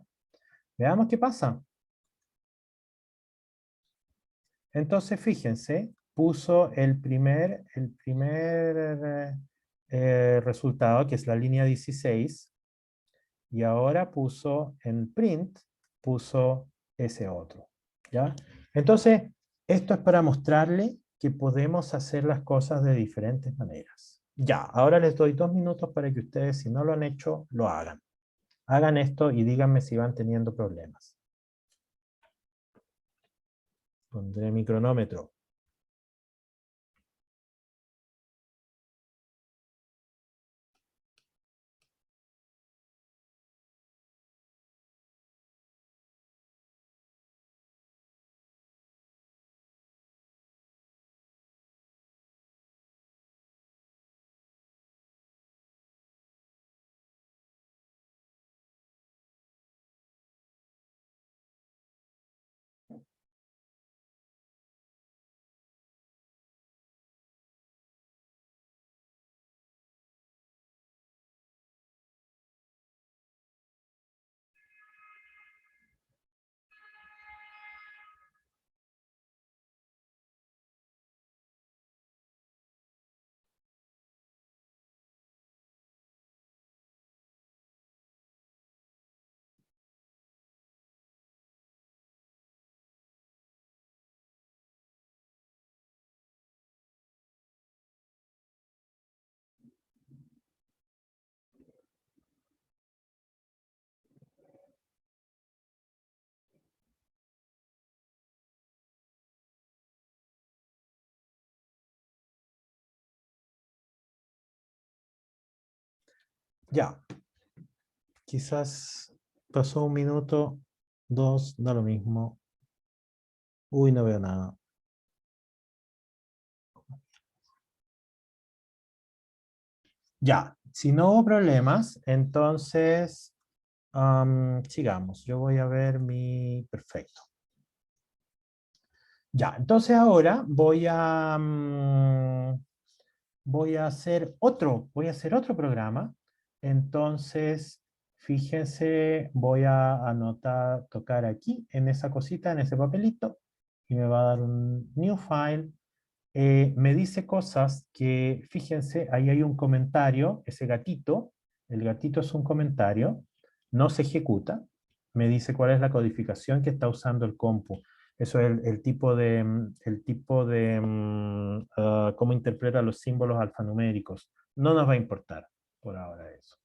Veamos qué pasa. Entonces, fíjense, puso el primer resultado, que es la línea 16, y ahora puso en print, puso ese otro, ¿ya? Entonces, esto es para mostrarle que podemos hacer las cosas de diferentes maneras. Ya, ahora les doy 2 minutos para que ustedes, si no lo han hecho, lo hagan. Hagan esto y díganme si van teniendo problemas. Pondré mi cronómetro. Ya. Quizás pasó 1 minuto, 2, da lo mismo. Uy, no veo nada. Ya, si no hubo problemas, entonces sigamos. Yo voy a ver mi... Perfecto. Ya, entonces ahora voy a hacer otro programa. Entonces, fíjense, voy a anotar, tocar aquí, en esa cosita, en ese papelito, y me va a dar un new file. Me dice cosas que, fíjense, ahí hay un comentario, ese gatito, el gatito es un comentario, no se ejecuta, me dice cuál es la codificación que está usando el compu. Eso es el tipo de, cómo interpreta los símbolos alfanuméricos. No nos va a importar por ahora eso.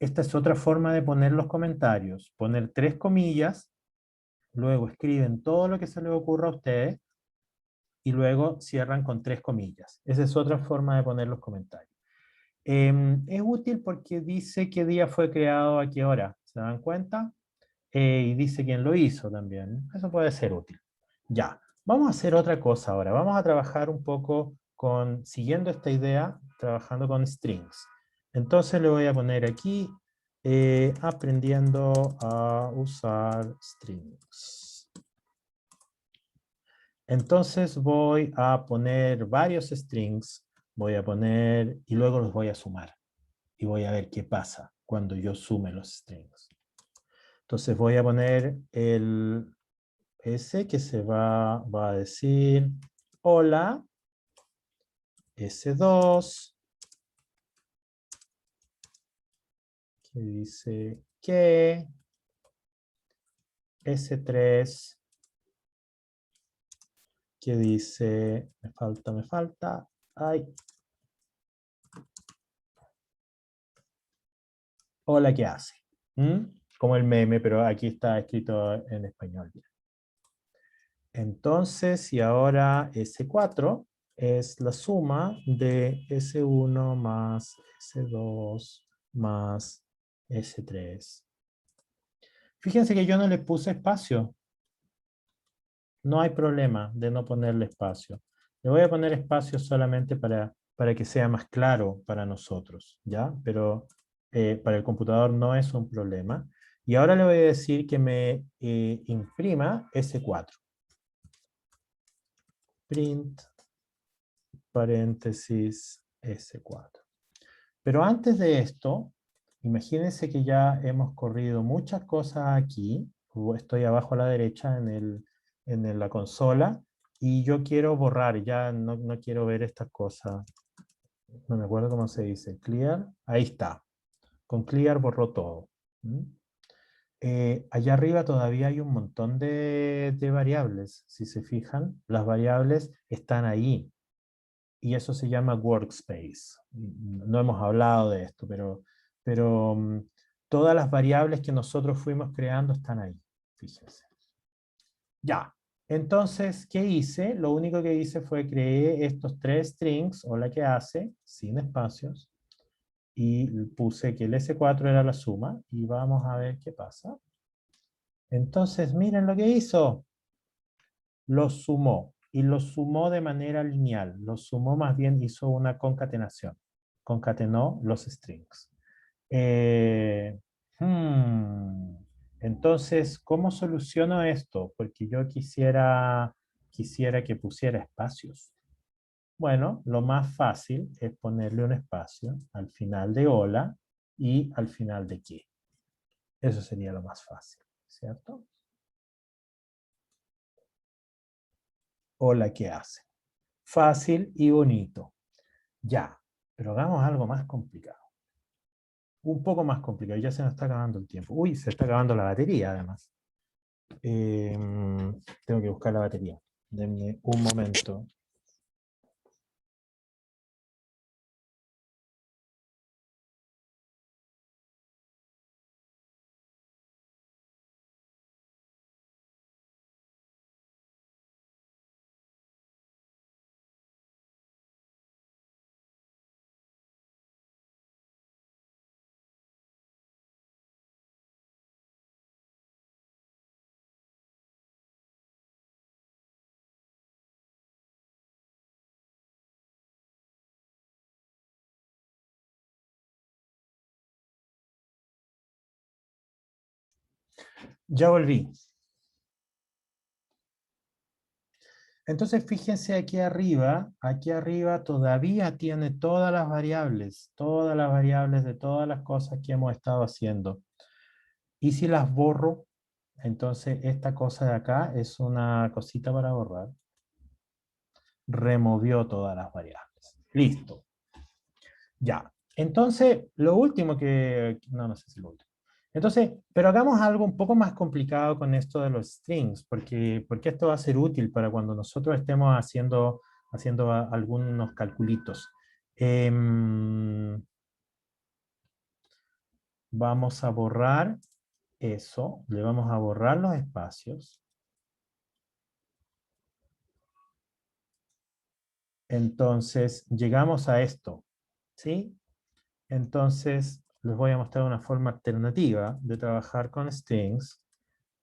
Esta es otra forma de poner los comentarios. Poner 3 comillas, luego escriben todo lo que se les ocurra a ustedes, y luego cierran con 3 comillas. Esa es otra forma de poner los comentarios. Es útil porque dice qué día fue creado a qué hora. ¿Se dan cuenta? Y dice quién lo hizo también. Eso puede ser útil. Ya, vamos a hacer otra cosa ahora. Vamos a trabajar un poco siguiendo esta idea, trabajando con strings. Entonces le voy a poner aquí, aprendiendo a usar strings. Entonces voy a poner varios strings, voy a poner, y luego los voy a sumar. Y voy a ver qué pasa cuando yo sume los strings. Entonces voy a poner el S que va a decir hola, S2, que dice que, S3, que dice, me falta, ay. Hola, ¿qué hace? Como el meme, pero aquí está escrito en español. Entonces, y ahora S4 es la suma de S1 más S2 más S3. Fíjense que yo no le puse espacio. No hay problema de no ponerle espacio. Le voy a poner espacio solamente para que sea más claro para nosotros, ¿ya? Pero para el computador no es un problema. Y ahora le voy a decir que me imprima S4. Print, paréntesis, S4. Pero antes de esto, imagínense que ya hemos corrido muchas cosas aquí. Estoy abajo a la derecha en la consola. Y yo quiero borrar, ya no quiero ver estas cosas. No me acuerdo cómo se dice. Clear, ahí está. Con clear borró todo. Allá arriba todavía hay un montón de variables. Si se fijan, las variables están ahí. Y eso se llama workspace. No hemos hablado de esto, pero todas las variables que nosotros fuimos creando están ahí. Fíjense. Ya. Entonces, ¿qué hice? Lo único que hice fue crear estos 3 strings, o la que hace, sin espacios, y puse que el S4 era la suma, y vamos a ver qué pasa. Entonces, miren lo que hizo. Los sumó, y los sumó de manera lineal. Los sumó, más bien hizo una concatenación. Concatenó los strings. Entonces, ¿cómo soluciono esto? Porque yo quisiera que pusiera espacios. Bueno, lo más fácil es ponerle un espacio al final de hola y al final de qué. Eso sería lo más fácil, ¿cierto? Hola, ¿qué hace? Fácil y bonito. Ya, pero hagamos algo más complicado. Un poco más complicado, ya se nos está acabando el tiempo. Uy, se está acabando la batería además. Tengo que buscar la batería. Denme un momento. Ya volví. Entonces fíjense aquí arriba todavía tiene todas las variables de todas las cosas que hemos estado haciendo. Y si las borro, entonces esta cosa de acá es una cosita para borrar. Removió todas las variables. Listo. Ya. Entonces, lo último que... No sé si lo último. Entonces, pero hagamos algo un poco más complicado con esto de los strings, porque esto va a ser útil para cuando nosotros estemos haciendo algunos calculitos. Vamos a borrar eso, le vamos a borrar los espacios. Entonces, llegamos a esto, ¿sí? Entonces, les voy a mostrar una forma alternativa de trabajar con strings.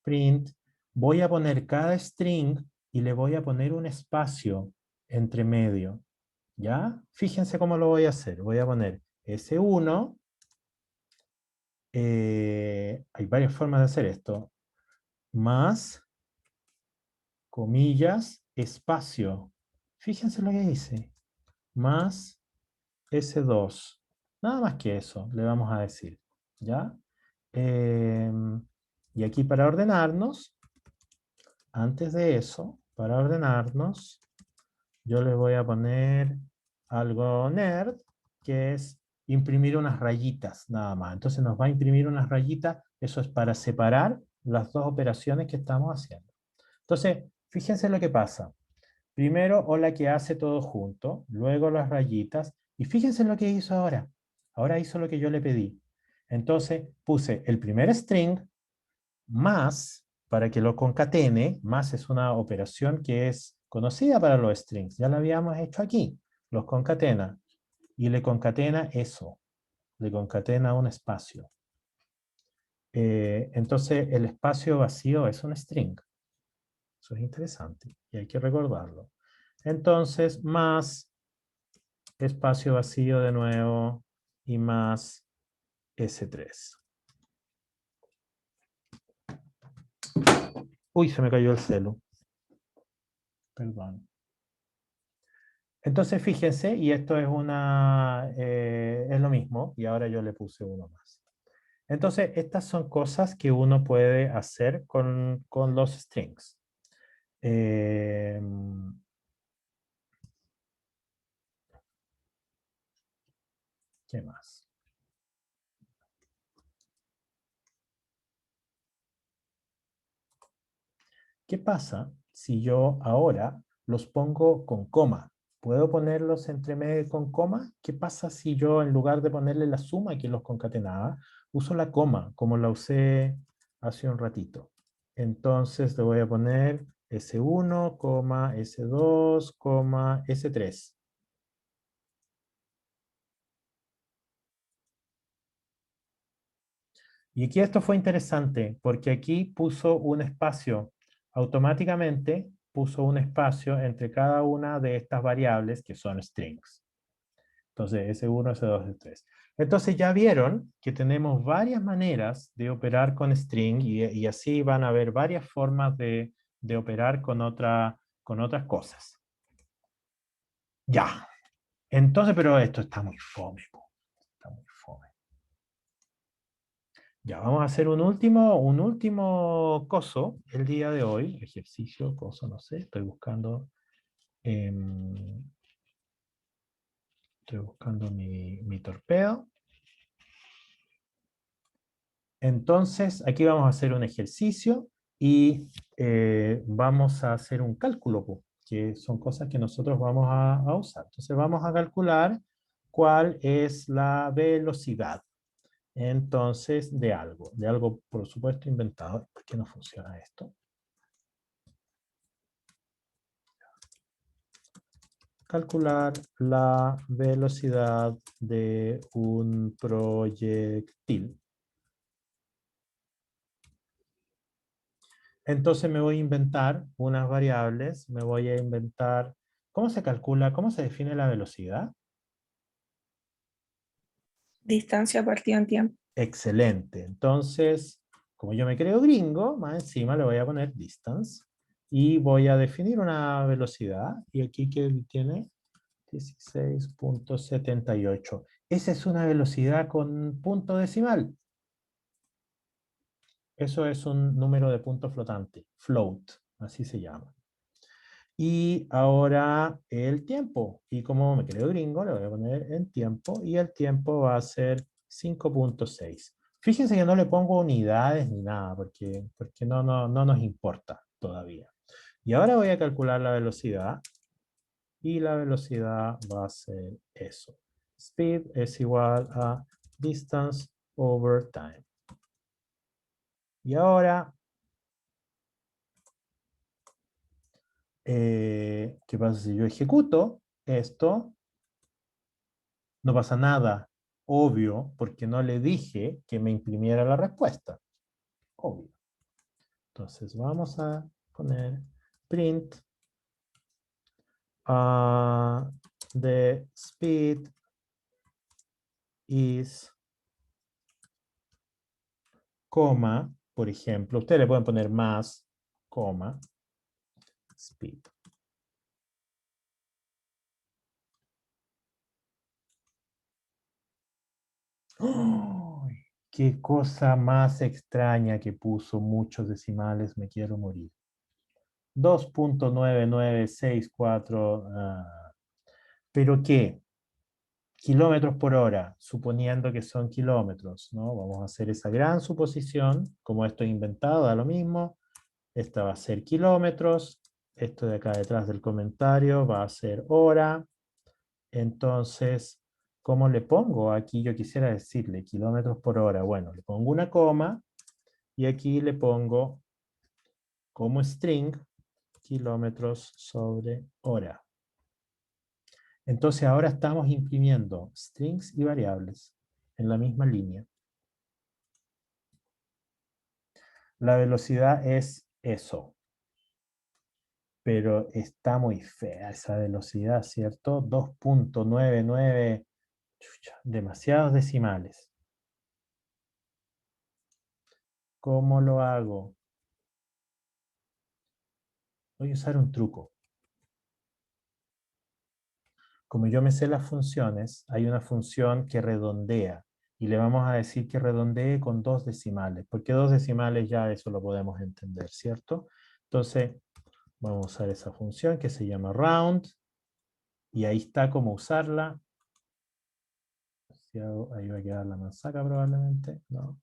Print, voy a poner cada string y le voy a poner un espacio entre medio. ¿Ya? Fíjense cómo lo voy a hacer. Voy a poner S1. Hay varias formas de hacer esto. Más, comillas, espacio. Fíjense lo que hice. Más S2. Nada más que eso le vamos a decir. ¿Ya? Y aquí para ordenarnos, antes de eso, para ordenarnos, yo le voy a poner algo nerd, que es imprimir unas rayitas, nada más. Entonces nos va a imprimir unas rayitas, eso es para separar las dos operaciones que estamos haciendo. Entonces, fíjense lo que pasa. Primero, hola que hace todo junto, luego las rayitas, y fíjense lo que hizo ahora. Ahora hizo lo que yo le pedí. Entonces, puse el primer string más, para que lo concatene, más es una operación que es conocida para los strings, ya la habíamos hecho aquí, los concatena, y le concatena eso, le concatena un espacio. Entonces el espacio vacío es un string, eso es interesante, y hay que recordarlo. Entonces, más espacio vacío de nuevo, y más S3. Uy, se me cayó el celu. Perdón. Entonces, fíjense, y esto es es lo mismo, y ahora yo le puse uno más. Entonces, estas son cosas que uno puede hacer con los strings. Eh, ¿Qué más? ¿Qué pasa si yo ahora los pongo con coma? ¿Puedo ponerlos entre medio con coma? ¿Qué pasa si yo, en lugar de ponerle la suma que los concatenaba, uso la coma, como la usé hace un ratito? Entonces le voy a poner S1, S2, S3. Y aquí esto fue interesante, porque aquí puso un espacio, automáticamente puso un espacio entre cada una de estas variables que son strings. Entonces, S1, S2, S3. Entonces ya vieron que tenemos varias maneras de operar con string y así van a haber varias formas de operar con otras cosas. Ya. Entonces, pero esto está muy fome, po. Está muy fome. Ya, vamos a hacer un último coso el día de hoy. Ejercicio, coso, no sé. Estoy buscando mi torpedo. Entonces, aquí vamos a hacer un ejercicio y vamos a hacer un cálculo, po, que son cosas que nosotros vamos a usar. Entonces, vamos a calcular cuál es la velocidad. Entonces, de algo, por supuesto, inventado. ¿Por qué no funciona esto? Calcular la velocidad de un proyectil. Entonces me voy a inventar unas variables, me voy a inventar, ¿cómo se calcula, cómo se define la velocidad? Distancia partida en tiempo. Excelente. Entonces, como yo me creo gringo, más encima le voy a poner distance y voy a definir una velocidad. Y aquí que tiene 16.78. Esa es una velocidad con punto decimal. Eso es un número de punto flotante, float, así se llama. Y ahora el tiempo. Y como me creo gringo, le voy a poner en tiempo. Y el tiempo va a ser 5.6. Fíjense que no le pongo unidades ni nada, porque no nos importa todavía. Y ahora voy a calcular la velocidad. Y la velocidad va a ser eso. Speed es igual a distance over time. Y ahora, ¿qué pasa si yo ejecuto esto? No pasa nada, obvio, porque no le dije que me imprimiera la respuesta. Obvio. Entonces vamos a poner print the speed is, coma, por ejemplo, ustedes le pueden poner más, coma, speed. ¡Oh! ¡Qué cosa más extraña que puso muchos decimales! Me quiero morir. 2.9964. ¿Pero qué? Kilómetros por hora, suponiendo que son kilómetros, ¿no? Vamos a hacer esa gran suposición. Como esto es inventado, da lo mismo. Esta va a ser kilómetros. Esto de acá detrás del comentario va a ser hora. Entonces, ¿cómo le pongo? Aquí yo quisiera decirle kilómetros por hora. Bueno, le pongo una coma y aquí le pongo como string kilómetros sobre hora. Entonces ahora estamos imprimiendo strings y variables en la misma línea. La velocidad es eso. Pero está muy fea esa velocidad, ¿cierto? 2.99, demasiados decimales. ¿Cómo lo hago? Voy a usar un truco. Como yo me sé las funciones, hay una función que redondea. Y le vamos a decir que redondee con 2 decimales. Porque 2 decimales ya eso lo podemos entender, ¿cierto? Entonces, vamos a usar esa función que se llama round. Y ahí está cómo usarla. Si hago, ahí va a quedar la manzaca probablemente. No.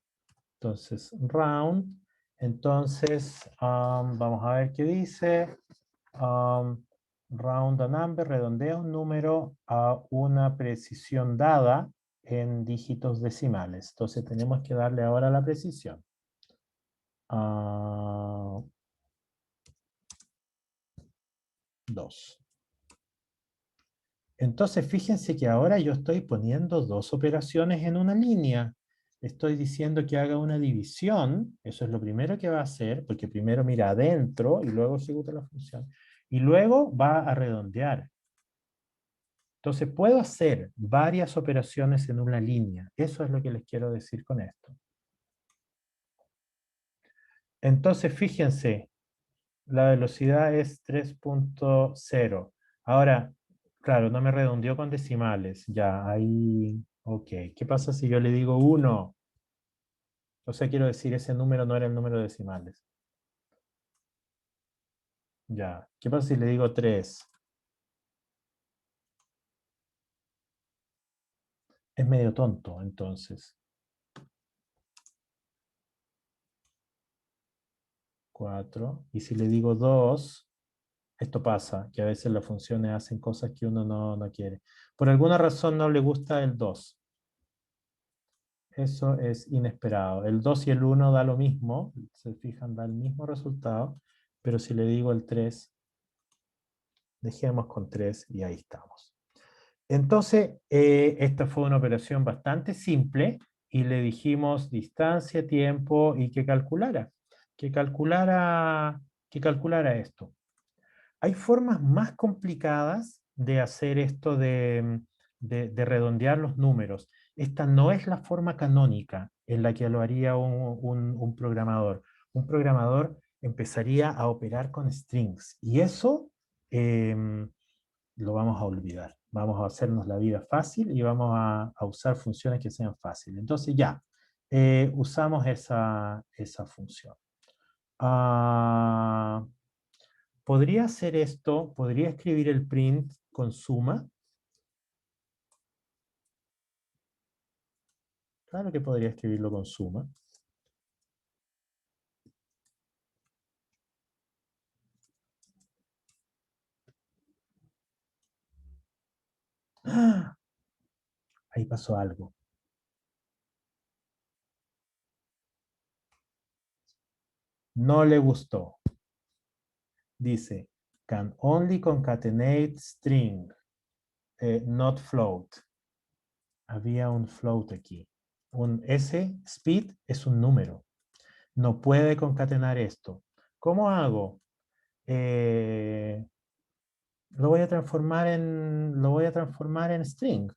Entonces, round. Entonces, vamos a ver qué dice. Round a number, redondea un número a una precisión dada en dígitos decimales. Entonces tenemos que darle ahora la precisión. 2. Entonces fíjense que ahora yo estoy poniendo 2 operaciones en una línea. Estoy diciendo que haga una división, eso es lo primero que va a hacer, porque primero mira adentro y luego ejecuta la función. Y luego va a redondear. Entonces puedo hacer varias operaciones en una línea. Eso es lo que les quiero decir con esto. Entonces fíjense, la velocidad es 3.0. Ahora, claro, no me redondeó con decimales. Ya, ahí, ok. ¿Qué pasa si yo le digo 1? O sea, quiero decir, ese número no era el número de decimales. Ya. ¿Qué pasa si le digo 3? Es medio tonto, entonces. 4. Y si le digo 2, esto pasa, que a veces las funciones hacen cosas que uno no quiere. Por alguna razón no le gusta el 2. Eso es inesperado. El 2 y el 1 da lo mismo, se fijan, da el mismo resultado, pero si le digo el 3, dejemos con 3 y ahí estamos. Entonces, esta fue una operación bastante simple y le dijimos distancia, tiempo y que calculara. Que calculara esto. Hay formas más complicadas de hacer esto de redondear los números. Esta no es la forma canónica en la que lo haría un programador. Un programador empezaría a operar con strings y eso lo vamos a olvidar. Vamos a hacernos la vida fácil y vamos a usar funciones que sean fáciles. Entonces ya, usamos esa función. ¿Podría hacer esto? ¿Podría escribir el print con suma? Claro que podría escribirlo con suma. ¡Ah! Ahí pasó algo. No le gustó. Dice, can only concatenate string, not float. Había un float aquí. Ese speed es un número. No puede concatenar esto. ¿Cómo hago? Lo voy a transformar en string.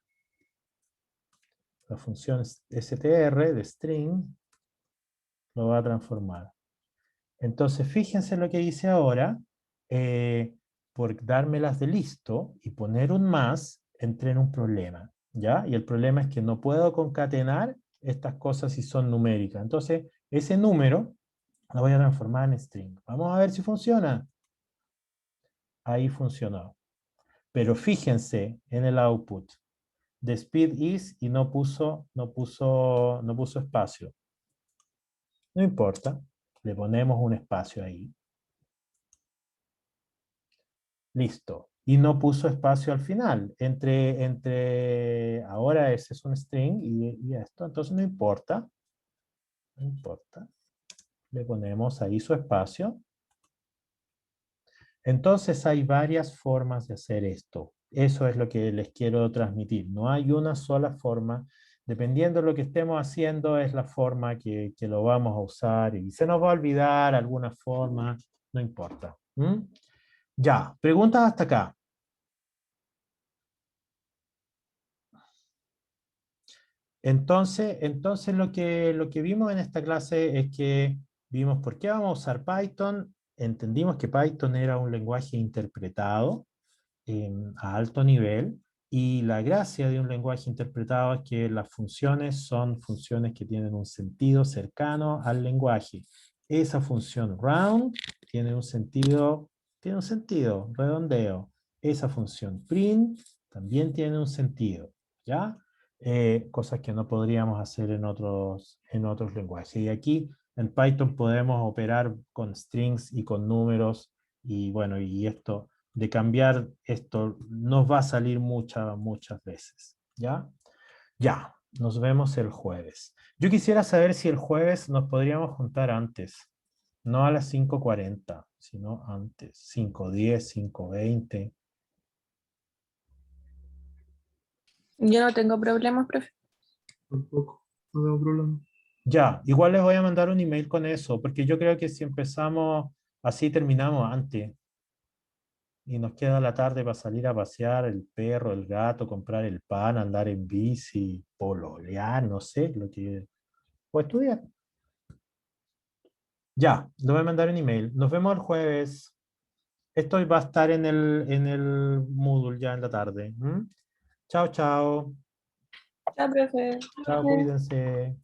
La función str de string lo va a transformar. Entonces, fíjense lo que dice ahora. Por dármelas de listo y poner un más, entré en un problema. ¿Ya? Y el problema es que no puedo concatenar estas cosas si son numéricas. Entonces, ese número lo voy a transformar en string. Vamos a ver si funciona. Ahí funcionó. Pero fíjense en el output. The speed is y no puso espacio. No importa. Le ponemos un espacio ahí. Listo. Y no puso espacio al final. Ahora ese es un string y esto. Entonces no importa. No importa. Le ponemos ahí su espacio. Entonces hay varias formas de hacer esto. Eso es lo que les quiero transmitir. No hay una sola forma. Dependiendo de lo que estemos haciendo, es la forma que lo vamos a usar. Y se nos va a olvidar alguna forma. No importa. Ya, preguntas hasta acá. Entonces lo que vimos en esta clase es que vimos por qué vamos a usar Python, entendimos que Python era un lenguaje interpretado a alto nivel, y la gracia de un lenguaje interpretado es que las funciones son funciones que tienen un sentido cercano al lenguaje. Esa función round tiene un sentido, redondeo. Esa función print también tiene un sentido, ¿ya? Cosas que no podríamos hacer en otros lenguajes. Y aquí en Python podemos operar con strings y con números, y bueno, y esto de cambiar esto nos va a salir muchas veces, ¿ya? Ya, nos vemos el jueves. Yo quisiera saber si el jueves nos podríamos juntar antes, no a las 5:40, sino antes, 5:10, 5:20. Yo no tengo problemas, profe. Tampoco, no tengo problema. Ya, igual les voy a mandar un email con eso, porque yo creo que si empezamos así terminamos antes. Y nos queda la tarde para salir a pasear el perro, el gato, comprar el pan, andar en bici, pololear, no sé, lo que... o estudiar. Ya, le voy a mandar un email. Nos vemos el jueves. Esto va a estar en el Moodle ya en la tarde. ¿M? Chao, chao. Ya, profe. Chao, cuídense.